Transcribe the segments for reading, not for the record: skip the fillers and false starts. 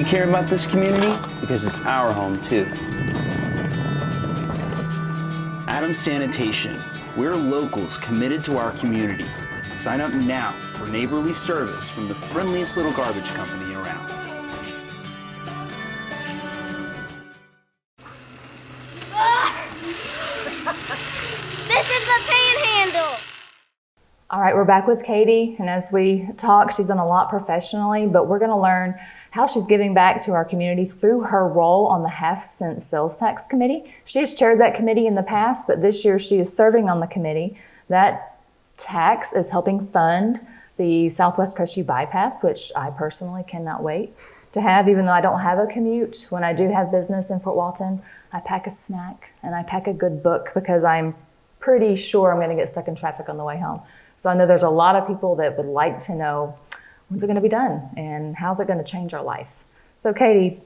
care about this community because it's our home too. Adams Sanitation. We're locals committed to our community. Sign up now for neighborly service from the friendliest little garbage company around. This is the panhandle. All right, we're back with Katie, and as we talk, she's done a lot professionally, but we're going to learn how she's giving back to our community through her role on the half-cent sales tax committee. She has chaired that committee in the past, but this year she is serving on the committee. That tax is helping fund the Southwest Crestview bypass, which I personally cannot wait to have, even though I don't have a commute. When I do have business in Fort Walton, I pack a snack and I pack a good book because I'm pretty sure I'm going to get stuck in traffic on the way home. So I know there's a lot of people that would like to know, when's it going to be done and how's it going to change our life? So Katie,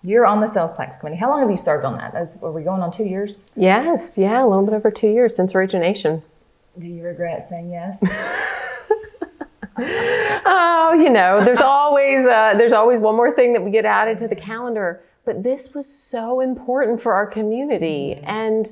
you're on the sales tax committee. How long have you served on that? Are we going on 2 years? Yes, yeah, a little bit over 2 years since origination. Do you regret saying yes? Oh, you know, there's always one more thing that we get added to the calendar. But this was so important for our community, and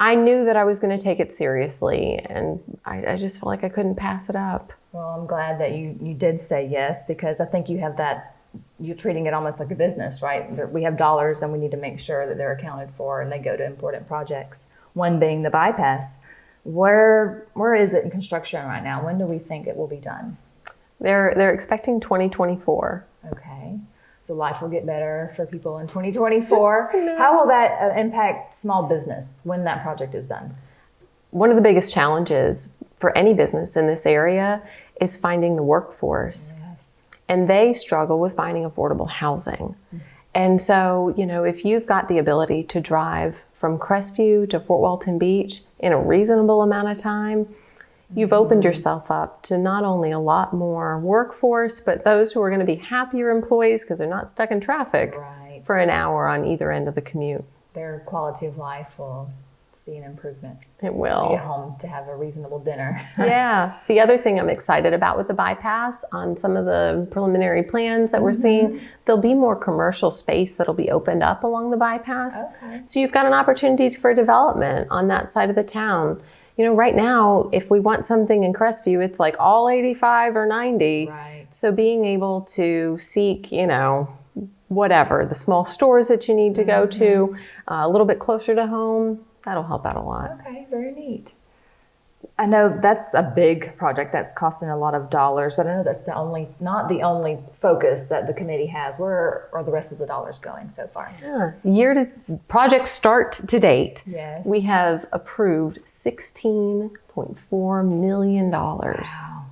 I knew that I was going to take it seriously, and I just felt like I couldn't pass it up. Well, I'm glad that you did say yes, because I think you have that, you're treating it almost like a business, right? We have dollars and we need to make sure that they're accounted for and they go to important projects, one being the bypass. Where is it in construction right now? When do we think it will be done? They're expecting 2024. Okay. So life will get better for people in 2024. No. How will that impact small business when that project is done? One of the biggest challenges for any business in this area is finding the workforce. Yes. And they struggle with finding affordable housing. Mm-hmm. And so, you know, if you've got the ability to drive from Crestview to Fort Walton Beach in a reasonable amount of time, you've opened yourself up to not only a lot more workforce, but those who are going to be happier employees because they're not stuck in traffic for an hour on either end of the commute. Their quality of life will see an improvement. It will. Get home to have a reasonable dinner. Yeah. The other thing I'm excited about with the bypass, on some of the preliminary plans that we're seeing, there'll be more commercial space that'll be opened up along the bypass. Okay. So you've got an opportunity for development on that side of the town. You know, right now, if we want something in Crestview, it's like all 85 or 90. Right. So being able to seek, you know, whatever, the small stores that you need to go to, a little bit closer to home, that'll help out a lot. Okay, very neat. I know that's a big project that's costing a lot of dollars, but I know that's not the only focus that the committee has. Where are the rest of the dollars going so far? Yeah. Project start to date, yes, we have approved $16.4 million. Wow.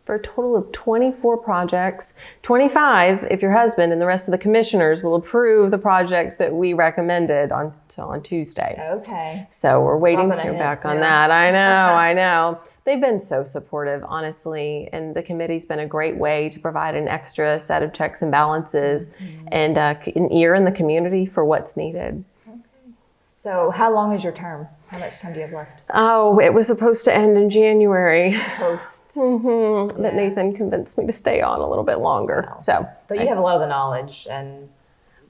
For a total of 24 projects, 25 if your husband and the rest of the commissioners will approve the project that we recommended on Tuesday. Okay. So we're waiting to hear back on that. I know. They've been so supportive, honestly, and the committee's been a great way to provide an extra set of checks and balances and an ear in the community for what's needed. Okay. So how long is your term? How much time do you have left? Oh, it was supposed to end in January. Yeah. But Nathan convinced me to stay on a little bit longer. Wow. But you have a lot of the knowledge and...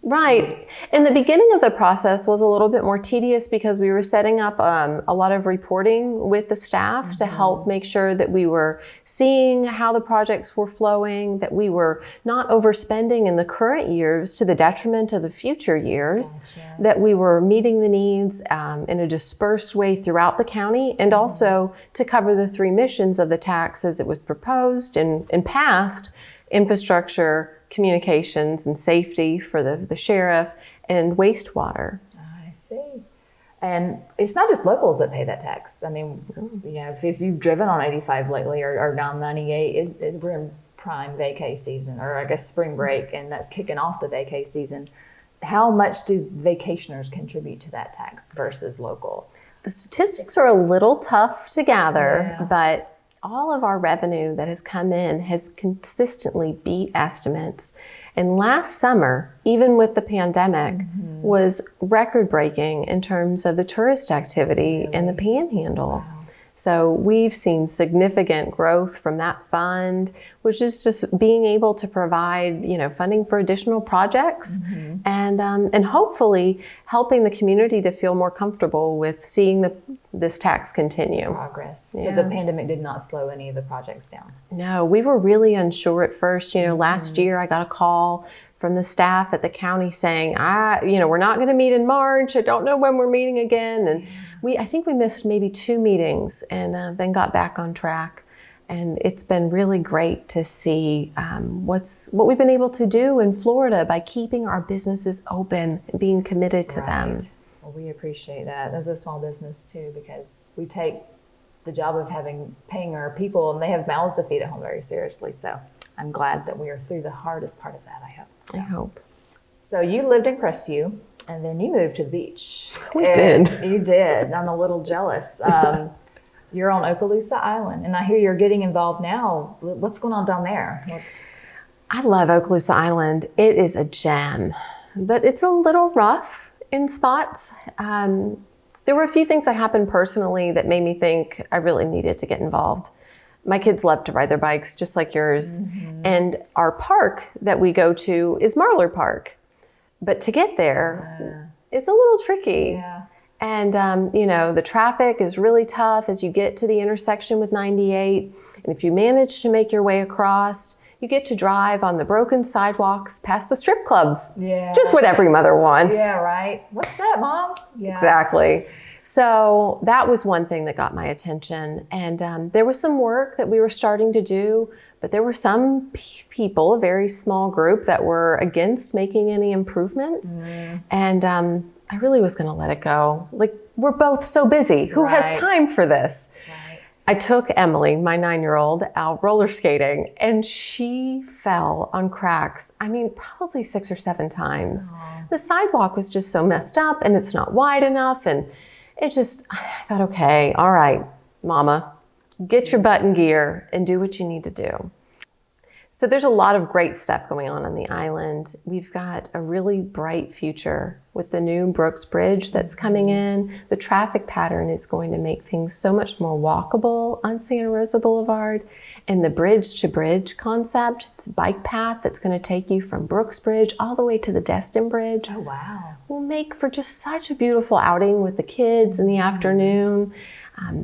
Right. And the beginning of the process was a little bit more tedious because we were setting up a lot of reporting with the staff to help make sure that we were seeing how the projects were flowing, that we were not overspending in the current years to the detriment of the future years, that we were meeting the needs in a dispersed way throughout the county, and also to cover the 3 missions of the tax as it was proposed and passed: infrastructure, communications, and safety for the sheriff, and wastewater. I see. And it's not just locals that pay that tax. I mean, you know, if you've driven on 85 lately or down 98, we're in prime vacay season, or I guess spring break, and that's kicking off the vacay season. How much do vacationers contribute to that tax versus local? The statistics are a little tough to gather, but all of our revenue that has come in has consistently beat estimates. And last summer, even with the pandemic, was record-breaking in terms of the tourist activity in the Panhandle. Wow. So we've seen significant growth from that fund, which is just being able to provide, funding for additional projects, and hopefully helping the community to feel more comfortable with seeing this tax continue. Progress. Yeah. So the pandemic did not slow any of the projects down. No, we were really unsure at first. Last year I got a call from the staff at the county saying, we're not going to meet in March. I don't know when we're meeting again. And I think we missed maybe 2 meetings and then got back on track. And it's been really great to see what we've been able to do in Florida by keeping our businesses open and being committed to them. Well, we appreciate that as a small business too, because we take the job of paying our people, and they have mouths to feed at home, very seriously. So I'm glad that we are through the hardest part of that, I hope. So you lived in Crestview, and then you moved to the beach. We did. You did. I'm a little jealous. You're on Okaloosa Island, and I hear you're getting involved now. What's going on down there? I love Okaloosa Island. It is a gem, but it's a little rough in spots. There were a few things that happened personally that made me think I really needed to get involved. My kids love to ride their bikes just like yours. And our park that we go to is Marlar Park. But to get there, it's a little tricky. Yeah. And, the traffic is really tough as you get to the intersection with 98. And if you manage to make your way across, you get to drive on the broken sidewalks past the strip clubs. Yeah. Just what every mother wants. Yeah, right. What's that, Mom? Yeah. Exactly. So that was one thing that got my attention. And there was some work that we were starting to do, but there were some people, a very small group, that were against making any improvements. And I really was going to let it go. Like, we're both so busy. Who has time for this? Right. I took Emily, my 9-year-old, out roller skating, and she fell on cracks. I mean, probably 6 or 7 times. Aww. The sidewalk was just so messed up, and it's not wide enough. And I thought, okay, all right, Mama, get your butt in gear and do what you need to do. So there's a lot of great stuff going on the island. We've got a really bright future with the new Brooks Bridge that's coming in. The traffic pattern is going to make things so much more walkable on Santa Rosa Boulevard. And the bridge-to-bridge concept, it's a bike path that's going to take you from Brooks Bridge all the way to the Destin Bridge. Oh, wow. Will make for just such a beautiful outing with the kids in the afternoon.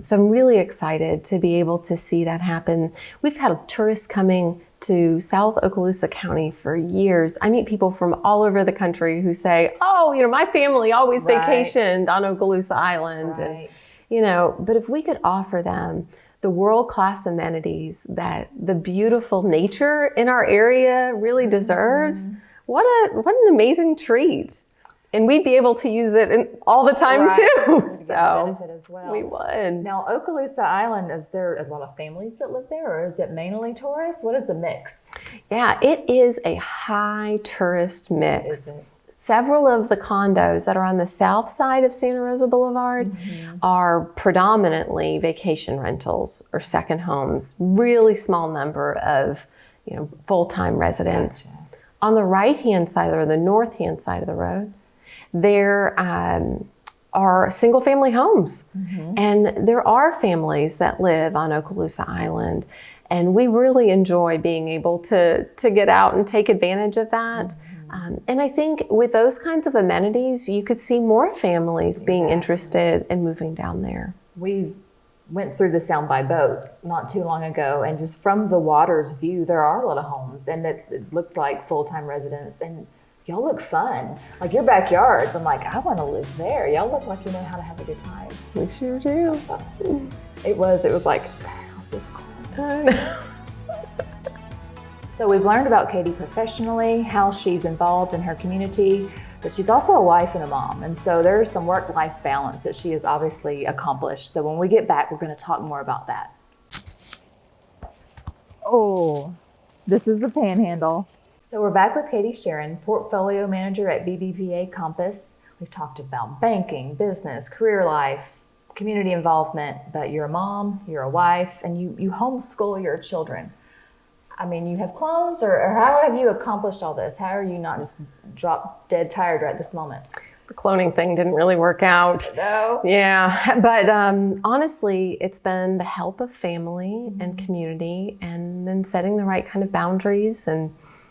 So I'm really excited to be able to see that happen. We've had tourists coming to South Okaloosa County for years. I meet people from all over the country who say, my family always vacationed on Okaloosa Island. Right. And, but if we could offer them the world-class amenities that the beautiful nature in our area really deserves, what an amazing treat. And we'd be able to use it all the time too. So benefit as well. We would. Now, Okaloosa Island, is there a lot of families that live there, or is it mainly tourists? What is the mix? Yeah, it is a high tourist mix. Is it? Several of the condos that are on the south side of Santa Rosa Boulevard are predominantly vacation rentals or second homes. Really small number of, full-time residents. Gotcha. On the right-hand side, or the north-hand side of the road, there are single-family homes. And there are families that live on Okaloosa Island. And we really enjoy being able to get out and take advantage of that. And I think with those kinds of amenities, you could see more families being interested in moving down there. We went through the Sound by boat not too long ago, and just from the water's view, there are a lot of homes, and it looked like full-time residents. And y'all look fun. Like your backyards, I'm like, I want to live there. Y'all look like you know how to have a good time. We sure do. It was like, how's this cool? I know. So we've learned about Katie professionally, how she's involved in her community, but she's also a wife and a mom. And so there's some work-life balance that she has obviously accomplished. So when we get back, we're going to talk more about that. Oh, this is the Panhandle. So we're back with Katie SHARON, Portfolio Manager at BBVA Compass. We've talked about banking, business, career life, community involvement, but you're a mom, you're a wife, and you homeschool your children. I mean, you have clones, or how have you accomplished all this? How are you not just drop dead tired right this moment? The cloning thing didn't really work out. No. Yeah, but honestly, it's been the help of family and community, and then setting the right kind of boundaries and